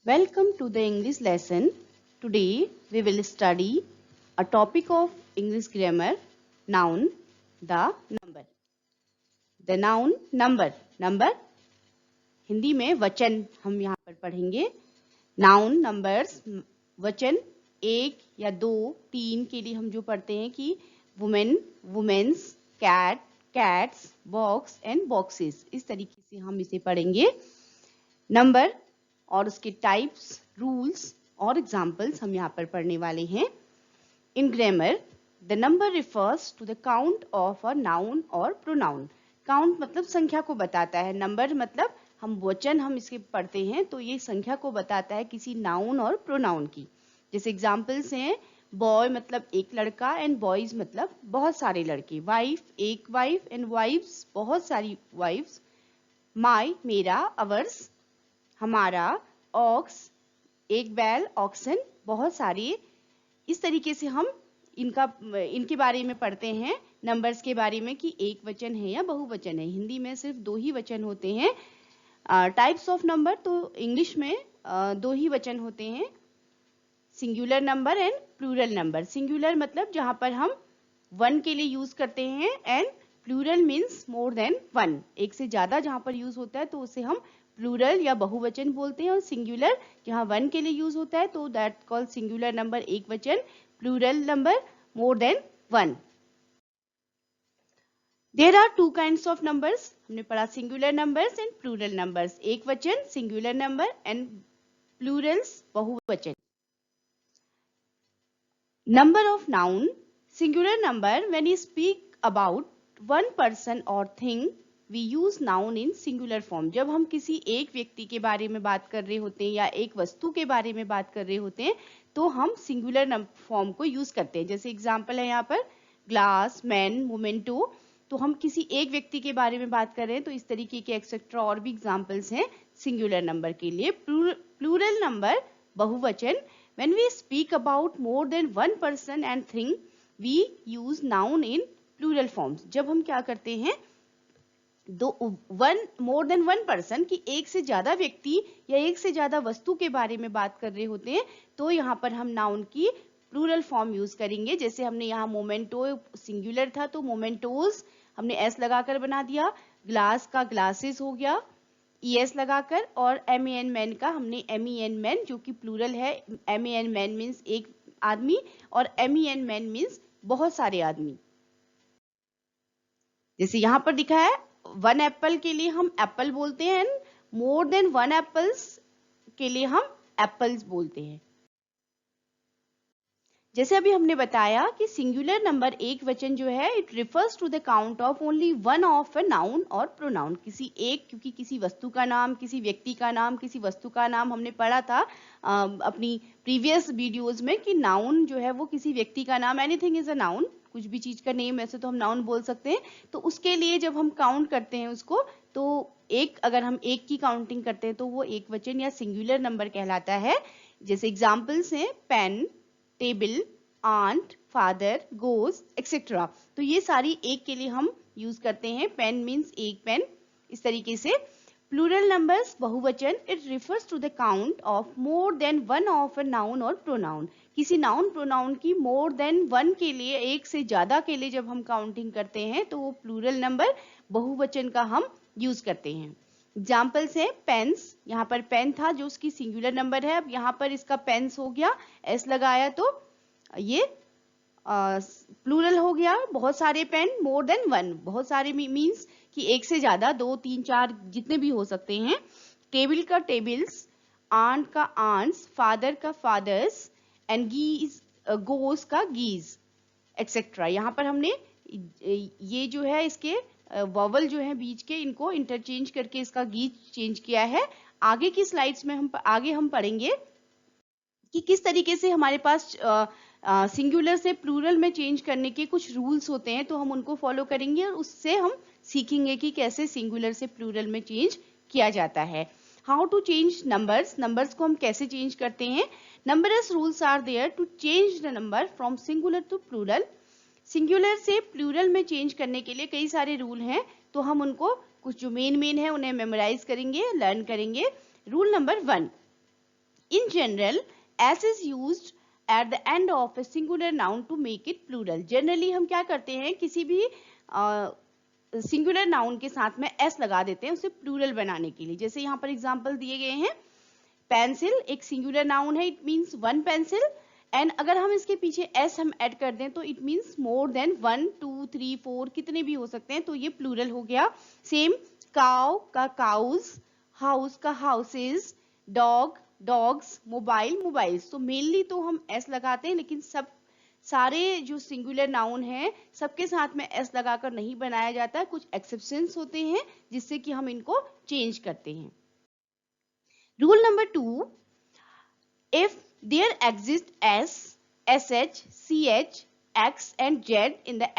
Welcome to the English lesson. Today we will study a topic of English grammar, noun, the number. The noun number. Number Hindi में वचन हम यहाँ पर पढ़ेंगे. Noun numbers वचन एक या दो तीन के लिए हम जो पढ़ते हैं कि women, women's, cat, cats, box and boxes, इस तरीके से हम इसे पढ़ेंगे. नंबर और उसके टाइप्स, रूल्स और एग्जाम्पल्स हम यहाँ पर पढ़ने वाले हैं. In grammar the number refers to the count of a noun और प्रोनाउन. काउंट मतलब संख्या को बताता है. नंबर मतलब हम इसके पढ़ते हैं तो ये संख्या को बताता है किसी नाउन और प्रोनाउन की. जैसे एग्जाम्पल्स हैं, बॉय मतलब एक लड़का एंड बॉयज मतलब बहुत सारे लड़के. वाइफ एक वाइफ एंड वाइफ्स बहुत सारी वाइफ्स. माई मेरा, अवर्स हमारा, ऑक्स एक बैल, ऑक्सन बहुत सारे. इस तरीके से हम इनके बारे में पढ़ते हैं. नंबर्स के बारे में कि एक वचन है या बहुवचन है. हिंदी में सिर्फ दो ही वचन होते हैं. टाइप्स ऑफ नंबर तो इंग्लिश में दो ही वचन होते हैं, singular number and plural number. Singular मतलब जहां पर हम वन के लिए यूज करते हैं and plural means more than one. एक से ज्यादा जहां पर यूज होता है तो उसे हम प्लूरल या बहुवचन बोलते हैं. और सिंगुलर जहां वन के लिए यूज होता है तो दैट कॉल्ड सिंगुलर नंबर एक वचन, plural number more than one. There are two kinds of numbers. हमने पढ़ा singular numbers and plural numbers. एक वचन सिंगुलर नंबर एंड प्लूरल्स बहुवचन. Number of noun. Singular number, when you speak about one person or thing, we use noun in singular form. जब हम किसी एक व्यक्ति के बारे में बात कर रहे होते हैं या एक वस्तु के बारे में बात कर रहे होते हैं तो हम सिंगुलर फॉर्म को यूज करते हैं. जैसे एग्जाम्पल है यहाँ पर ग्लास, मैन, मोमेंटो. तो हम किसी एक व्यक्ति के बारे में बात कर रहे हैं तो इस तरीके के एक्सेट्रा और भी एग्जाम्पल्स हैं सिंगुलर नंबर के लिए. प्लूरल नंबर बहुवचन, when we speak about more than one person and thing, we use noun in plural forms. जब हम क्या करते हैं मोर देन वन पर्सन की एक से ज्यादा व्यक्ति या एक से ज्यादा वस्तु के बारे में बात कर रहे होते हैं तो यहाँ पर हम नाउन की प्लूरल फॉर्म यूज करेंगे. जैसे हमने यहाँ मोमेंटो सिंगुलर था तो मोमेंटोज हमने एस लगाकर बना दिया. ग्लास का ग्लासेस हो गया ES लगाकर. और MEN मैन का हमने MEN मैन जो कि प्लूरल है. MEN मैन मीन्स एक आदमी और MEN मैन मीन्स बहुत सारे आदमी. जैसे यहाँ पर दिखा है वन एप्पल के लिए हम एप्पल बोलते हैं, मोर देन वन एप्पल्स के लिए हम एप्पल्स बोलते हैं. जैसे अभी हमने बताया कि सिंगुलर नंबर एक वचन जो है it refers to the count of only one of a noun और प्रोनाउन. किसी एक, क्योंकि किसी वस्तु का नाम, किसी व्यक्ति का नाम, किसी वस्तु का नाम हमने पढ़ा था अपनी प्रीवियस वीडियोस में कि नाउन जो है वो किसी व्यक्ति का नाम, एनीथिंग इज अ नाउन, कुछ भी चीज का नेम ऐसे तो हम नाउन बोल सकते हैं. तो उसके लिए जब हम काउंट करते हैं उसको तो अगर हम एक की काउंटिंग करते हैं तो वो एक वचन या सिंगुलर नंबर कहलाता है. जैसे एग्जाम्पल्स हैं पेन, टेबल, आंट, फादर, गोस एक्सेट्रा. तो ये सारी एक के लिए हम यूज करते हैं. पेन मीन्स एक पेन. इस तरीके से प्लूरल नंबर्स बहुवचन, it refers to the count of more than one of a noun और प्रोनाउन. किसी नाउन प्रोनाउन की मोर देन वन के लिए, एक से ज्यादा के लिए जब हम काउंटिंग करते हैं तो वो प्लूरल नंबर बहुवचन का हम यूज करते हैं. एग्जाम्पल्स है पेन्स. यहाँ पर पेन था जो उसकी सिंगुलर नंबर है. अब यहाँ पर इसका पेन्स हो गया, एस लगाया तो ये प्लूरल हो गया. बहुत सारे पेन, मोर देन वन. बहुत सारे मीन्स कि एक से ज्यादा, दो तीन चार जितने भी हो सकते हैं. टेबल का टेबल्स, आंट का आंट्स, फादर का फादर्स एंड गीज गोस का गीज एक्सेट्रा. यहाँ पर हमने ये जो है इसके वॉवल जो है बीच के, इनको इंटरचेंज करके इसका गीज चेंज किया है. आगे की स्लाइड्स में हम पढ़ेंगे कि किस तरीके से हमारे पास सिंगुलर से प्लूरल में चेंज करने के कुछ रूल्स होते हैं तो हम उनको फॉलो करेंगे और उससे हम सीखेंगे कि कैसे सिंगुलर से प्लूरल में चेंज किया जाता है. How to change numbers. Numbers को हम कैसे चेंज करते हैं. Numbers rules are there to change the number from singular to plural. Singular से प्लूरल में चेंज करने के लिए कई सारे रूल हैं तो हम उनको कुछ जो मेन है उन्हें मेमोराइज करेंगे, लर्न करेंगे. Rule number 1, In general, s is used at the end of a singular noun to make it plural. Generally हम क्या करते हैं, किसी भी सिंगुलर नाउन के साथ में s लगा देते हैं उसे प्लूरल बनाने के लिए. जैसे यहाँ पर एग्जांपल दिए गए हैं, पेंसिल एक सिंगुलर नाउन है, it means one pencil, and अगर हम इसके पीछे s हम ऐड कर दें तो इट मीन्स मोर देन 1 2 3 4 कितने भी हो सकते हैं, तो ये प्लूरल हो गया. सेम काउ का काउज, हाउस का houses, dog dogs, mobile mobiles. तो मेनली तो हम s लगाते हैं, लेकिन सब सारे जो सिंगुलर नाउन हैं सबके साथ में s लगाकर नहीं बनाया जाता है. कुछ एक्सेप्शंस होते हैं जिससे कि हम इनको चेंज करते हैं. Rule number 2, if there exists s, sh, ch, x and z in the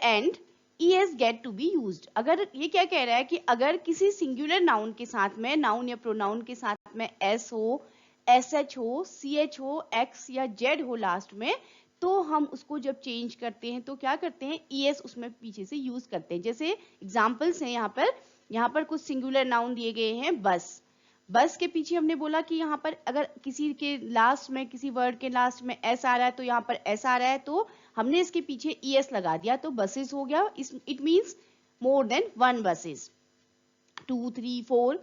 end es get to be used. अगर ये क्या कह रहा है कि अगर किसी सिंगुलर नाउन के साथ में, नाउन या प्रोनाउन के साथ में s हो, sh हो, ch हो, x या z हो लास्ट में, तो हम उसको जब चेंज करते हैं तो क्या करते हैं, es उसमें पीछे से यूज करते हैं. जैसे एग्जांपल्स हैं यहाँ पर कुछ सिंगुलर नाउन दिए गए हैं. बस, बस के पीछे हमने बोला कि यहाँ पर अगर किसी के लास्ट में, किसी वर्ड के लास्ट में s आ रहा है तो यहाँ पर s आ रहा है, तो हमने इसके पीछे es लगा दिया तो बसेस हो गया. It means more then 1 buses, 2 3 4.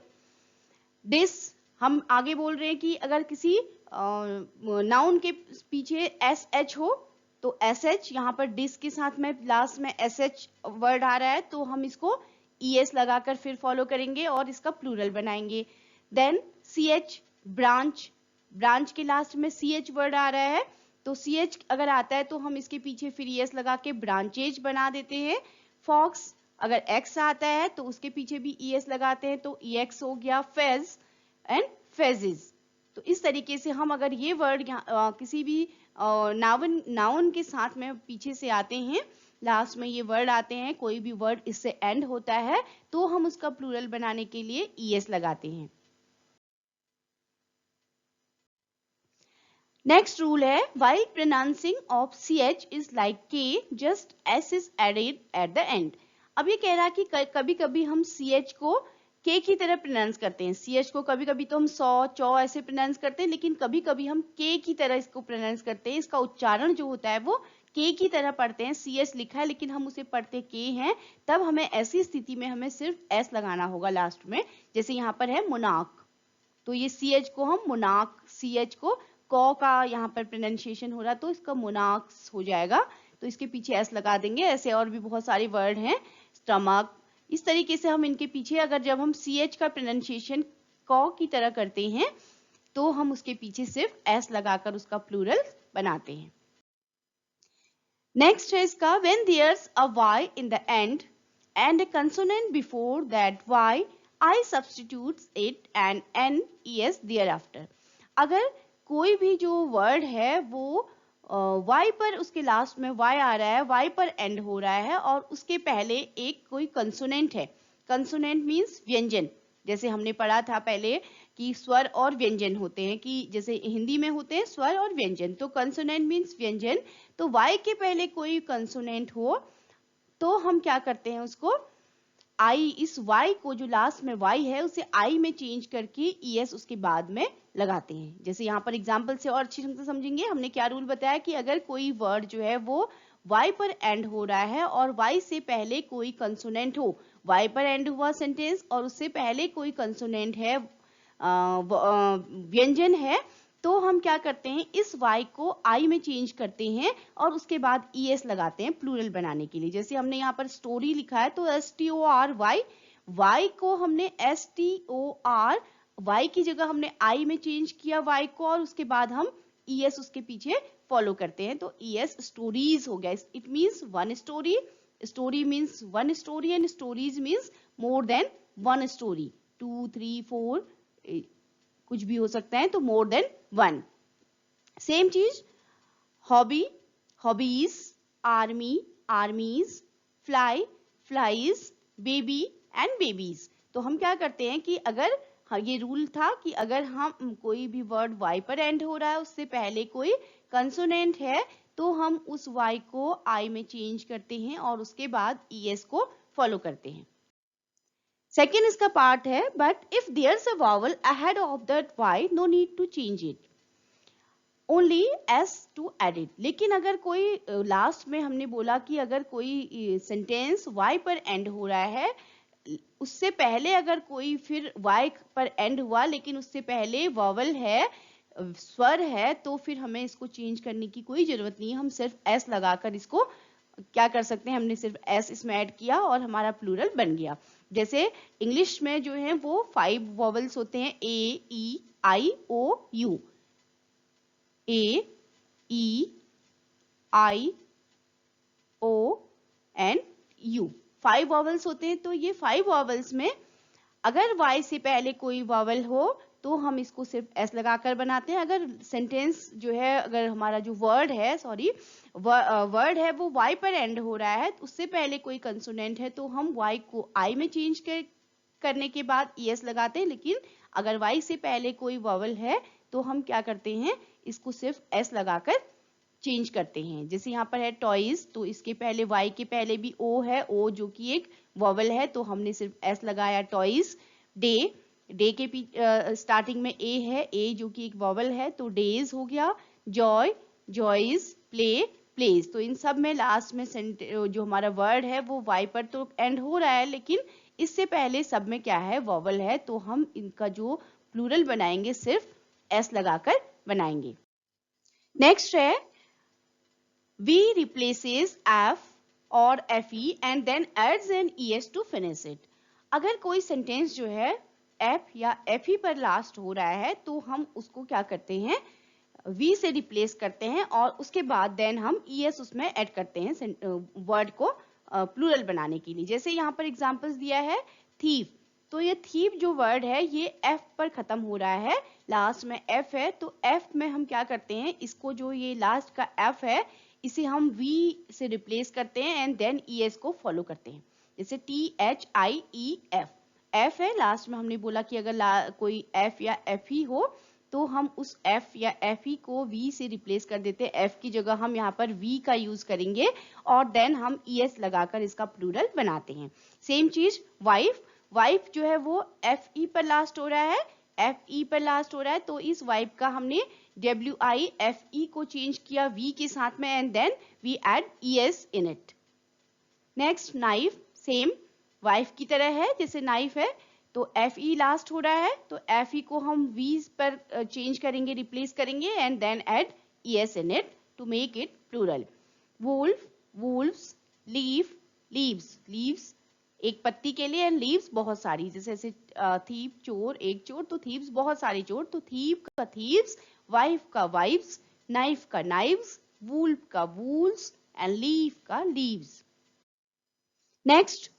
This हम आगे बोल रहे हैं कि अगर किसी नाउन के पीछे sh हो तो sh, यहाँ पर डिस के साथ में लास्ट में sh वर्ड आ रहा है तो हम इसको es लगाकर फिर फॉलो करेंगे और इसका प्लूरल बनाएंगे. देन ch, ब्रांच, ब्रांच के लास्ट में ch वर्ड आ रहा है तो ch अगर आता है तो हम इसके पीछे फिर es लगा के ब्रांचेज बना देते हैं. फॉक्स, अगर x आता है तो उसके पीछे भी es लगाते हैं तो ex हो गया. Phase and phases. तो इस तरीके से हम अगर ये वर्ड किसी भी नाउन के साथ में पीछे से आते हैं, लास्ट में ये वर्ड आते हैं, कोई भी वर्ड इससे एंड होता है तो हम उसका प्लूरल बनाने के लिए es लगाते हैं. नेक्स्ट रूल है, while pronouncing of ch is like k, just s is added at the end. अब ये कह रहा है कि कभी कभी हम ch को k की तरह प्रोनाउंस करते हैं. ch को कभी कभी तो हम सौ चौ ऐसे प्रोनाउंस करते हैं, लेकिन कभी कभी हम k की तरह इसको प्रोनाउंस करते हैं. इसका उच्चारण जो होता है वो k की तरह पढ़ते हैं. ch लिखा है लेकिन हम उसे पढ़ते k हैं, तब हमें ऐसी स्थिति में हमें सिर्फ s लगाना होगा लास्ट में. जैसे यहाँ पर है मोनाक, तो ये ch को हम मोनाक, ch को कॉ का यहाँ पर प्रोनाउंसिएशन हो रहा तो इसका मोनाक्स हो जाएगा, तो इसके पीछे s लगा देंगे. ऐसे और भी बहुत सारे वर्ड हैं, स्टमक. इस तरीके से हम इनके पीछे अगर जब हम ch का प्रोनाउंसिएशन कॉ की तरह करते हैं तो हम उसके पीछे सिर्फ s लगाकर उसका प्लूरल बनाते हैं. नेक्स्ट है इसका, when there's a y in the end and a consonant before that y, I substitutes it and n es thereafter. अगर कोई भी जो वर्ड है वो y पर, उसके लास्ट में y आ रहा है, y पर एंड हो रहा है और उसके पहले एक कोई कंसोनेंट है. कंसोनेंट मीन्स व्यंजन. जैसे हमने पढ़ा था पहले कि स्वर और व्यंजन होते हैं, कि जैसे हिंदी में होते हैं स्वर और व्यंजन, तो कंसोनेंट मीन्स व्यंजन. तो y के पहले कोई कंसोनेंट हो तो हम क्या करते हैं, उसको आई, इस y को जो लास्ट में y है उसे I में चेंज करके es उसके बाद में लगाते हैं. जैसे यहाँ पर एग्जाम्पल से और अच्छी ढंग से समझेंगे. हमने क्या रूल बताया कि अगर कोई वर्ड जो है वो y पर एंड हो रहा है और y से पहले कोई कंसोनेंट हो, y पर एंड हुआ सेंटेंस और उससे पहले कोई कंसोनेंट है, व्यंजन है, तो हम क्या करते हैं, इस y को I में चेंज करते हैं और उसके बाद es लगाते हैं प्लूरल बनाने के लिए. जैसे हमने यहाँ पर स्टोरी लिखा है तो story, y को हमने stor, y की जगह हमने I में चेंज किया y को और उसके बाद हम es उसके पीछे फॉलो करते हैं तो es स्टोरीज हो गया. It means one story, story means one story and stories means more than one story, 2 3 4 कुछ भी हो सकता है, तो मोर देन 1. सेम चीज hobby, hobbies, army, आर्मीज, fly, flies, baby and babies. तो हम क्या करते हैं कि अगर ये रूल था कि अगर हम कोई भी वर्ड y पर एंड हो रहा है, उससे पहले कोई कंसोनेंट है, तो हम उस y को I में चेंज करते हैं और उसके बाद es को फॉलो करते हैं. सेकेंड इसका पार्ट है, but if there's a vowel ahead of that Y no need to change it, only S to add it. लेकिन अगर कोई लास्ट में हमने बोला कि अगर कोई सेंटेंस वाई पर एंड हो रहा है, उससे पहले अगर कोई फिर वाई पर एंड हुआ लेकिन उससे पहले वॉवल है, स्वर है, तो फिर हमें इसको चेंज करने की कोई जरूरत नहीं है। हम सिर्फ एस लगाकर इसको क्या कर सकते हैं, हमने सिर्फ एस इसमें ऐड किया और हमारा प्लूरल बन गया। जैसे इंग्लिश में जो है वो 5 वॉवल्स होते हैं, A, E, I, O, U. A, E, I, O and U, 5 vowels होते हैं। तो ये 5 वॉवल्स में अगर वाई से पहले कोई वॉवल हो तो हम इसको सिर्फ एस लगाकर बनाते हैं। अगर सेंटेंस जो है, अगर हमारा जो वर्ड है, सॉरी वर्ड है वो वाई पर एंड हो रहा है, उससे पहले कोई कंसोनेंट है तो हम वाई को आई में चेंज करने के बाद ईएस लगाते हैं। लेकिन अगर वाई से पहले कोई वॉवल है तो हम क्या करते हैं, इसको सिर्फ एस लगाकर चेंज करते हैं। जैसे यहाँ पर है टॉयज, तो इसके पहले वाई के पहले भी ओ है, ओ जो कि एक वॉवल है, तो हमने सिर्फ एस लगाया टॉयज। डे, डे के स्टार्टिंग में ए है, ए जो कि एक वॉवल है, तो डेज हो गया। Joy, joys. Play, plays. तो इन सब में लास्ट में जो हमारा वर्ड है वो वाई पर तो एंड हो रहा है, लेकिन इससे पहले सब में क्या है, वॉवल है, तो हम इनका जो प्लूरल बनाएंगे सिर्फ एस लगाकर बनाएंगे। नेक्स्ट है V replaces F और FE and then adds an ES to finish it। अगर कोई सेंटेंस जो है F या FE पर लास्ट हो रहा है तो हम उसको क्या करते हैं, V से रिप्लेस करते हैं और उसके बाद देन हम ES उसमें ऐड करते हैं वर्ड को प्लूरल बनाने के लिए। जैसे यहाँ पर एग्जांपल्स दिया है थीफ, तो ये थीफ जो वर्ड है ये F पर खत्म हो रहा है, लास्ट में F है, तो F में हम क्या करते हैं, इसको जो ये लास्ट का F है इसे हम V से रिप्लेस करते हैं एंड देन ES को फॉलो करते हैं। जैसे THIEF, F है, लास्ट में हमने बोला कि अगर कोई F या FE हो तो हम उस F या FE को V से रिप्लेस कर देते हैं। F की जगह हम यहाँ पर V का यूज करेंगे और देन हम ES लगाकर इसका प्लूरल बनाते हैं। सेम चीज वाइफ, वाइफ जो है वो FE पर लास्ट हो रहा है, FE पर लास्ट हो रहा है, तो इस वाइफ का हमने WIFE को चेंज किया V के साथ में and then we add ES in it. Next knife, same wife की तरह है, जैसे नाइफ है तो FE लास्ट हो रहा है, तो FE को हम V पर चेंज करेंगे, रिप्लेस करेंगे and then add ES in it to make it plural. Wolf, wolves. Leaf, leaves, leaves एक पत्ती के लिए एंड लीव्स बहुत सारी, जैसे थीप, चोर, एक चोर, तो थीव्स बहुत सारी चोर, तो थीप का थीव्स, वाइफ का वाइफ्स, नाइफ का नाइव्स, वुल्फ का वूल्स एंड लीफ का leaves. Next,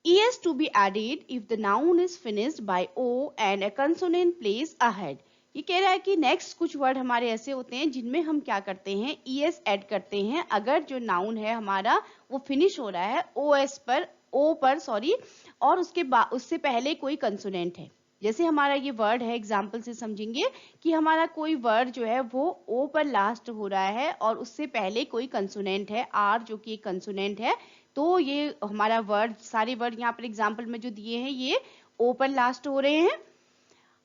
ES to be added if the noun is finished by O and a consonant place ahead। ये कह रहा है कि नेक्स्ट कुछ वर्ड हमारे ऐसे होते हैं जिनमें हम क्या करते हैं, ES ऐड करते हैं अगर जो नाउन है हमारा वो फिनिश हो रहा है OS पर, O पर सॉरी, और उससे पहले कोई कंसोनेंट है। जैसे हमारा ये वर्ड है, एग्जाम्पल से समझेंगे कि हमारा कोई वर्ड जो है वो O पर लास्ट हो रहा है और उससे पहले कोई कंसोनेंट है, R जो कि एक कंसोनेंट है, तो ये हमारा वर्ड, सारे वर्ड यहाँ पर एग्जाम्पल में जो दिए हैं ये O पर लास्ट हो रहे हैं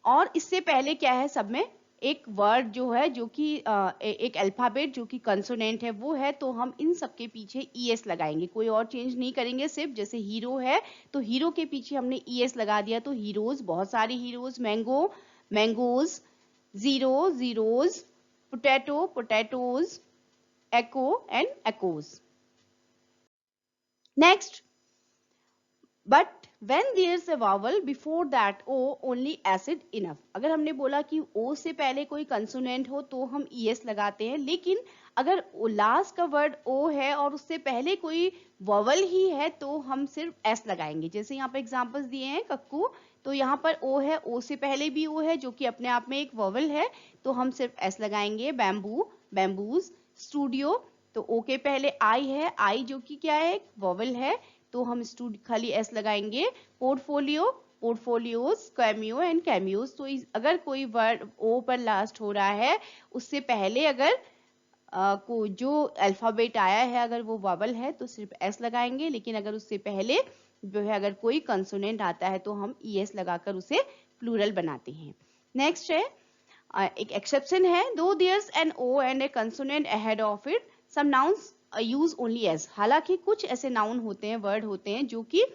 और इससे पहले क्या है, सब में एक वर्ड जो है जो कि एक अल्फाबेट जो कि कंसोनेंट है वो है, तो हम इन सब के पीछे ES लगाएंगे, कोई और चेंज नहीं करेंगे। सिर्फ जैसे हीरो है तो हीरो के पीछे हमने ES लगा दिया, तो हीरोज बहुत सारे heroes, mango, mangoes, zero, zeros, potato, potatoes, echo and echoes. Next, but when there's a vowel before that O, only S is enough। अगर हमने बोला कि O से पहले कोई कंसोनेंट हो तो हम ES लगाते हैं, लेकिन अगर लास्ट का वर्ड O है और उससे पहले कोई वॉवल ही है तो हम सिर्फ S लगाएंगे। जैसे यहाँ पर एग्जांपल्स दिए हैं कक्कू, तो यहाँ पर O है, O से पहले भी O है जो कि अपने आप में एक वॉवल है, तो हम सिर्फ S लगाएंगे। Bamboo, bamboos. स्टूडियो, तो O के पहले I है, I जो कि क्या है, वॉवल है, तो हम खाली S लगाएंगे। Portfolio, portfolios, cameo and cameos. तो अगर कोई वर्ड O पर लास्ट हो रहा है, उससे पहले अगर जो अल्फाबेट आया है अगर वो वॉवल है तो सिर्फ S लगाएंगे, लेकिन अगर उससे पहले जो है अगर कोई कंसोनेंट आता है तो हम es लगाकर उसे प्लूरल बनाते हैं। नेक्स्ट है एक एक्सेप्शन है, though there's an O and a consonant ahead of it some nouns use only S. हालांकि कुछ ऐसे नाउन होते हैं, वर्ड होते हैं जो कि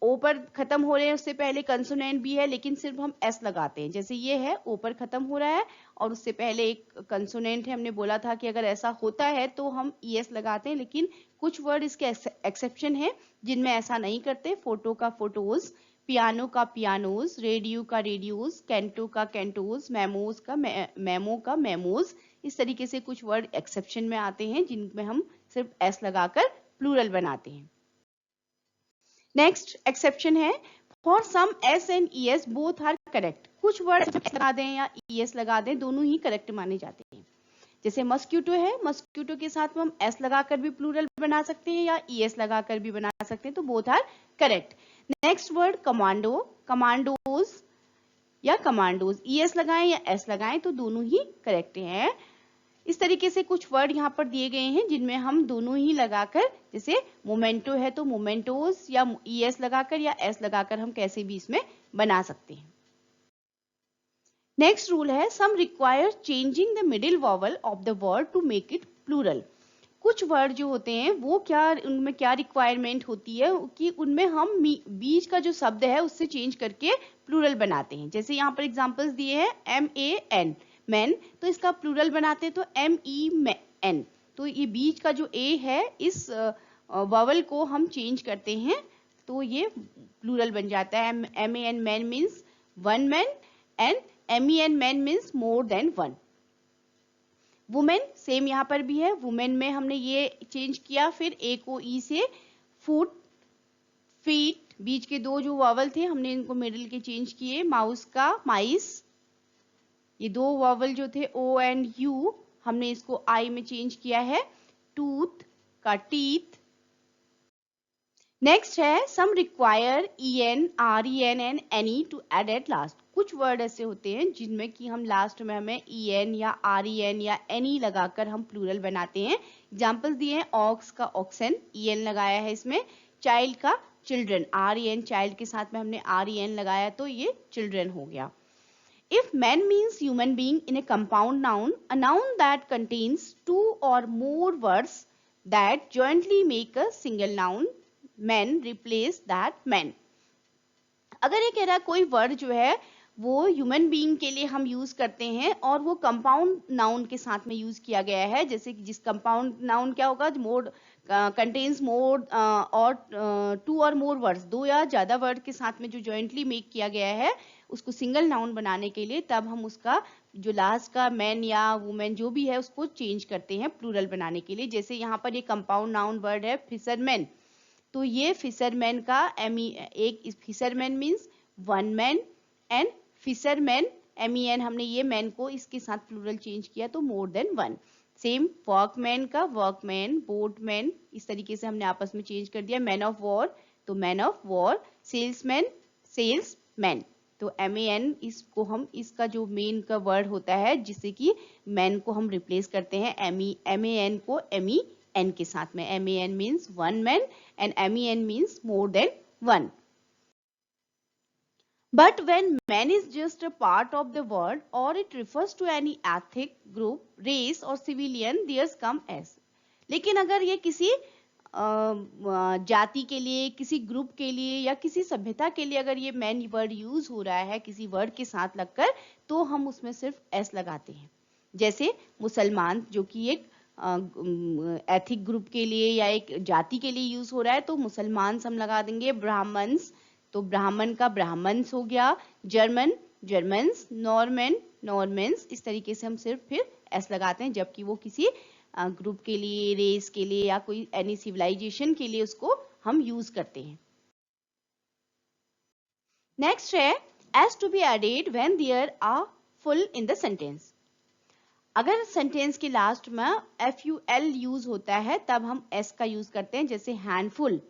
ओ पर खत्म हो रहे हैं, उससे पहले कंसोनेंट भी है लेकिन सिर्फ हम एस लगाते हैं। जैसे ये है, ओ पर खत्म हो रहा है और उससे पहले एक कंसोनेंट है। हमने बोला था कि अगर ऐसा होता है तो हम ईएस लगाते हैं, लेकिन कुछ वर्ड इसके एक्सेप्शन है जिनमें ऐसा नहीं करते। फोटो का फोटोज, पियानो का पियानोज, रेडियो का रेडियोज, कैंटो का कैंटोज, मेमोज का मेमो का मेमोज। इस तरीके से कुछ वर्ड एक्सेप्शन में आते हैं जिनमें हम सिर्फ एस लगाकर प्लूरल बनाते हैं। नेक्स्ट एक्सेप्शन है, for some S and ES both are correct. कुछ वर्ड लगा दें या ईएस लगा दें, दोनों ही करेक्ट माने जाते हैं। जैसे मस्क्यूटो है, मस्क्यूटो के साथ हम एस लगाकर भी प्लूरल बना सकते हैं या ईएस लगाकर भी बना सकते हैं, तो both are correct. Next word commando, commandos या कमांडोज, ईएस लगाएं या एस लगाएं तो दोनों ही करेक्ट हैं। इस तरीके से कुछ वर्ड यहाँ पर दिए गए हैं जिनमें हम दोनों ही लगाकर, जैसे मोमेंटो है तो मोमेंटोज या ईएस लगाकर या एस लगाकर हम कैसे भी इसमें बना सकते हैं। नेक्स्ट रूल है, some require changing the middle vowel of the word to make it plural. कुछ वर्ड जो होते हैं वो क्या, उनमें क्या रिक्वायरमेंट होती है कि उनमें हम बीच का जो शब्द है उससे चेंज करके प्लूरल बनाते हैं। जैसे यहाँ पर एग्जांपल्स दिए हैं, MAN मैन, तो इसका प्लूरल बनाते हैं तो MEN। तो ये बीच का जो ए है, इस वॉवल को हम चेंज करते हैं तो ये प्लूरल बन जाता है। MAN man means one man and MEN man means more than one. Women same यहाँ पर भी है, वुमेन में हमने ये चेंज किया, फिर ए को ई से फुट, फीट, बीच के दो जो वॉवल थे हमने इनको मिडिल के चेंज किए। माउस का माइस, ये दो वॉवल जो थे ओ एंड यू हमने इसको आई में चेंज किया है। टूथ का टीथ। नेक्स्ट है, some require EN, REN and any to add at last. कुछ वर्ड ऐसे होते हैं जिनमें कि हम लास्ट में हमें EN या REN या any लगाकर हम प्लूरल बनाते हैं। एग्जांपल्स दिए हैं, ऑक्स का ऑक्सन, EN लगाया है इसमें। चाइल्ड का चिल्ड्रन, REN, चाइल्ड के साथ में हमने REN लगाया तो ये चिल्ड्रन हो गया। If man means human being in a compound noun, a noun that contains two or more words that jointly make a single noun, man replace that man. अगर ये कह रहा है कोई वर्ड जो है वो ह्यूमन बीइंग के लिए हम यूज करते हैं और वो कंपाउंड नाउन के साथ में यूज किया गया है, जैसे कि जिस कंपाउंड नाउन क्या होगा, मोर कंटेन्स मोर और टू और मोर वर्ड्स, दो या ज्यादा वर्ड के साथ में जो जॉइंटली मेक किया गया है उसको सिंगल नाउन बनाने के लिए, तब हम उसका जो लास्ट का मैन या वुमेन जो भी है उसको चेंज करते हैं प्लूरल बनाने के लिए। जैसे यहाँ पर ये कंपाउंड नाउन वर्ड है फिशरमैन, तो ये फिशरमैन का एक fisherman means one man and fisherman MEN हमने ये मैन को इसके साथ प्लूरल चेंज किया तो मोर देन वन। सेम वर्कमैन का वर्कमैन, बोटमैन, इस तरीके से हमने आपस में चेंज कर दिया। मैन ऑफ वॉर तो man of war, salesman salesman, तो MEN इसको हम इसका जो मेन का वर्ड होता है जिससे कि मैन को हम रिप्लेस करते हैं MAN को MEN के साथ में। MAN means one man and MEN means more than one. But when man is just a part of the word or it refers to any ethnic group, race or civilian, there's come as. लेकिन अगर ये किसी जाति के लिए, किसी group के लिए या किसी सभ्यता के लिए अगर ये मैन वर्ड यूज हो रहा है किसी वर्ड के साथ लगकर, तो हम उसमें सिर्फ एस लगाते हैं। जैसे मुसलमान जो कि एक एथिक ग्रुप के लिए या एक जाति के लिए यूज हो रहा है तो मुसलमान हम लगा देंगे। ब्राह्मण्स तो ब्राह्मण का ब्राह्मण्स हो गया। जर्मन जर्मन्स, नॉर्मन नॉर्मेंस, इस तरीके से हम सिर्फ फिर एस लगाते हैं जबकि वो किसी ग्रुप के लिए, रेस के लिए या कोई एनी सिविलाइजेशन के लिए उसको हम यूज करते हैं। नेक्स्ट है, S to be added when there are full in the sentence. अगर सेंटेंस के लास्ट में FUL यूज होता है तब हम एस का यूज करते हैं। जैसे हैंडफुल,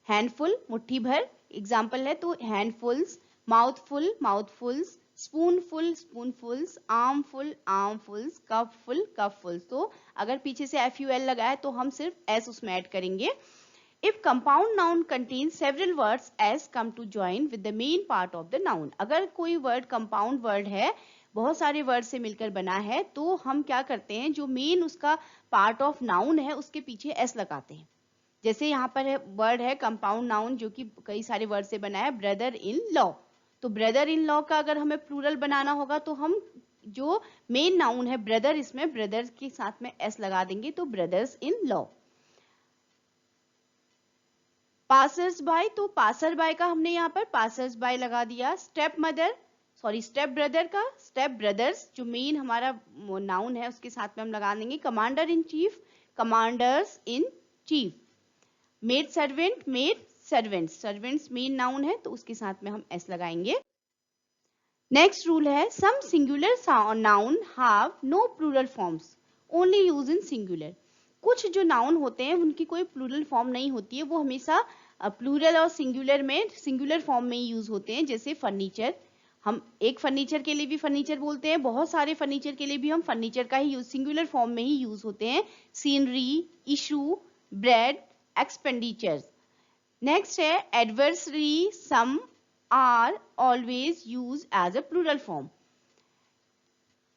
हैंडफुल मुट्ठी भर एग्जाम्पल है तो हैंडफुल्स, माउथफुल माउथफुल्स, स्पूनफुल स्पूनफुल्स, आर्मफुल आर्मफुल्स, कपफुल कपफुल्स। तो अगर पीछे से FUL लगा है तो हम सिर्फ एस उसमें ऐड करेंगे। If compound noun contains several words as come to join with the main part of the noun, अगर कोई word compound word है, बहुत सारे वर्ड से मिलकर बना है, तो हम क्या करते हैं, जो मेन उसका पार्ट ऑफ नाउन है उसके पीछे एस लगाते हैं। जैसे यहाँ पर है वर्ड है कंपाउंड नाउन जो कि कई सारे वर्ड से बना है, ब्रदर इन लॉ। तो ब्रदर इन लॉ का अगर हमें प्लूरल बनाना होगा तो हम जो मेन नाउन है ब्रदर, इसमें ब्रदर्स के साथ में एस लगा देंगे, तो brothers in law. Passers bye, तो पासर बाय का हमने यहाँ पर पासर्स बाय लगा दिया। Step mother, sorry step brother का स्टेप ब्रदर्स, जो मेन हमारा नाउन है उसके साथ में हम लगा देंगे commander in chief, commanders in chief. Maid servant, made servants, servants main noun है तो उसके साथ में हम एस लगाएंगे। नेक्स्ट रूल है some singular noun have no plural forms only use in singular. कुछ जो नाउन होते हैं उनकी कोई प्लूरल फॉर्म नहीं होती है, वो हमेशा प्लूरल और सिंगुलर में सिंगुलर फॉर्म में यूज होते हैं। जैसे फर्नीचर, हम एक फर्नीचर के लिए भी फर्नीचर बोलते हैं, बहुत सारे फर्नीचर के लिए भी हम फर्नीचर का ही यूज सिंगुलर फॉर्म में ही यूज होते हैं। Scenery, issue, bread, expenditure. Next है adversary, some are always use as a plural form.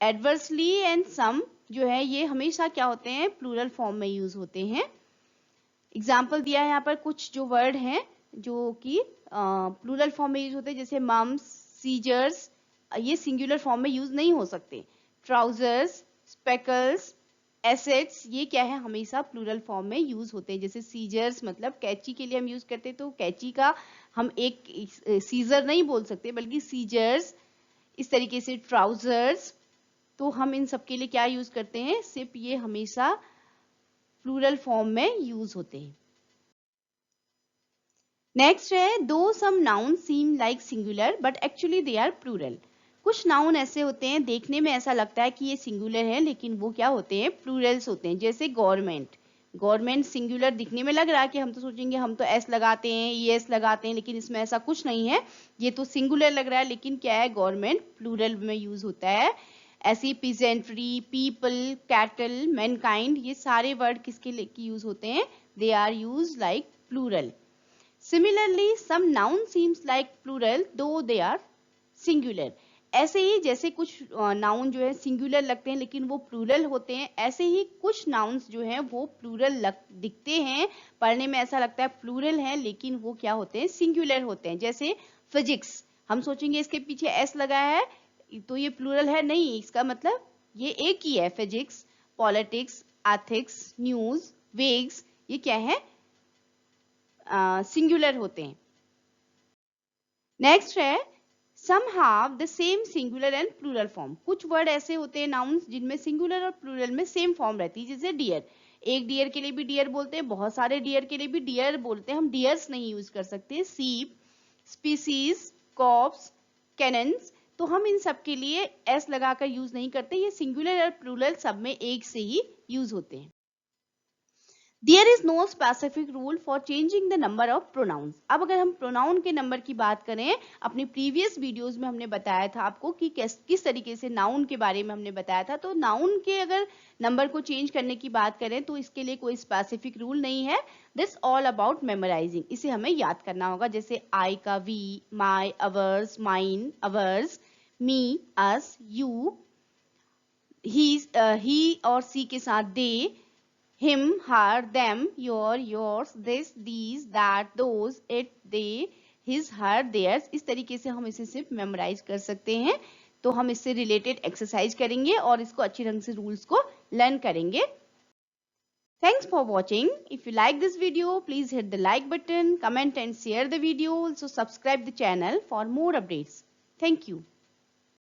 Adversely and some जो है ये हमेशा क्या होते हैं, प्लूरल फॉर्म में यूज होते हैं। एग्जाम्पल दिया है यहाँ पर कुछ जो वर्ड हैं जो कि प्लूरल फॉर्म में यूज होते हैं, जैसे मम्स, सीजर्स, ये सिंगुलर फॉर्म में यूज नहीं हो सकते। ट्राउजर्स, स्पेकल्स, एसेट्स, ये क्या है, हमेशा प्लूरल फॉर्म में यूज होते हैं। जैसे सीजर्स मतलब कैंची के लिए हम यूज करते हैं, तो कैंची का हम एक सीजर नहीं बोल सकते बल्कि सीजर्स। इस तरीके से ट्राउजर्स, तो हम इन सब के लिए क्या यूज करते हैं, सिर्फ ये हमेशा प्लूरल फॉर्म में यूज होते हैं। नेक्स्ट है दो some noun seem like singular but actually they are plural. कुछ नाउन ऐसे होते हैं देखने में ऐसा लगता है कि ये सिंगुलर है लेकिन वो क्या होते हैं, प्लूरल्स होते हैं। जैसे गवर्नमेंट, गवर्नमेंट सिंगुलर दिखने में लग रहा है कि हम तो सोचेंगे हम तो एस लगाते हैं, ये एस लगाते हैं, लेकिन इसमें ऐसा कुछ नहीं है, ये तो सिंगुलर लग रहा है लेकिन क्या है, गवर्नमेंट प्लूरल में यूज होता है। ऐसी पीजेंट्री, पीपल, कैटल, मैनकाइंड, ये सारे वर्ड किसके लिए यूज होते हैं, they are use like plural. Similarly some noun seems like plural though they are singular. ऐसे ही जैसे कुछ नाउन जो है सिंगुलर लगते हैं लेकिन वो प्लूरल होते हैं, ऐसे ही कुछ नाउन्स जो हैं वो प्लूरल दिखते हैं, पढ़ने में ऐसा लगता है प्लूरल है लेकिन वो क्या होते हैं, सिंगुलर होते हैं। जैसे फिजिक्स, हम सोचेंगे इसके पीछे एस लगा है तो ये प्लूरल है, नहीं, इसका मतलब ये एक ही है। Physics, politics, ethics, news, wages, ये क्या है, सिंगुलर होते हैं। नेक्स्ट है some have the same singular and plural form. कुछ वर्ड ऐसे होते हैं नाउन्स जिनमें सिंगुलर और प्लूरल में सेम फॉर्म रहती है। जैसे डियर, एक डियर के लिए भी डियर बोलते हैं, बहुत सारे डियर के लिए भी डियर बोलते हैं, हम डियर्स नहीं यूज कर सकते। सीप, स्पीसीज, कॉप्स, कैनन्स, तो हम इन सब के लिए एस लगाकर यूज नहीं करते, ये सिंगुलर और प्लूरल सब में एक से ही यूज होते हैं। There is no specific rule for changing the number of pronouns. अब अगर हम प्रोनाउन के नंबर की बात करें, अपनी प्रीवियस वीडियोस में हमने बताया था आपको कि किस तरीके से नाउन के बारे में हमने बताया था। तो नाउन के अगर नंबर को चेंज करने की बात करें तो इसके लिए कोई स्पेसिफिक रूल नहीं है। दिस ऑल अबाउट मेमोराइजिंग, इसे हमें याद करना होगा। जैसे आई का we, my, ours, mine, ours, me, us, you, he और सी के साथ दे, him, her, them, your, yours, this, these, that, those, it, they, his, her, theirs। इस तरीके से हम इसे सिर्फ मेमोराइज कर सकते हैं। तो हम इससे रिलेटेड एक्सरसाइज करेंगे और इसको अच्छी ढंग से रूल्स को लर्न करेंगे। Thanks for watching. If you like this video, please hit the like button, comment and share the video. Also subscribe the channel for more updates. Thank you.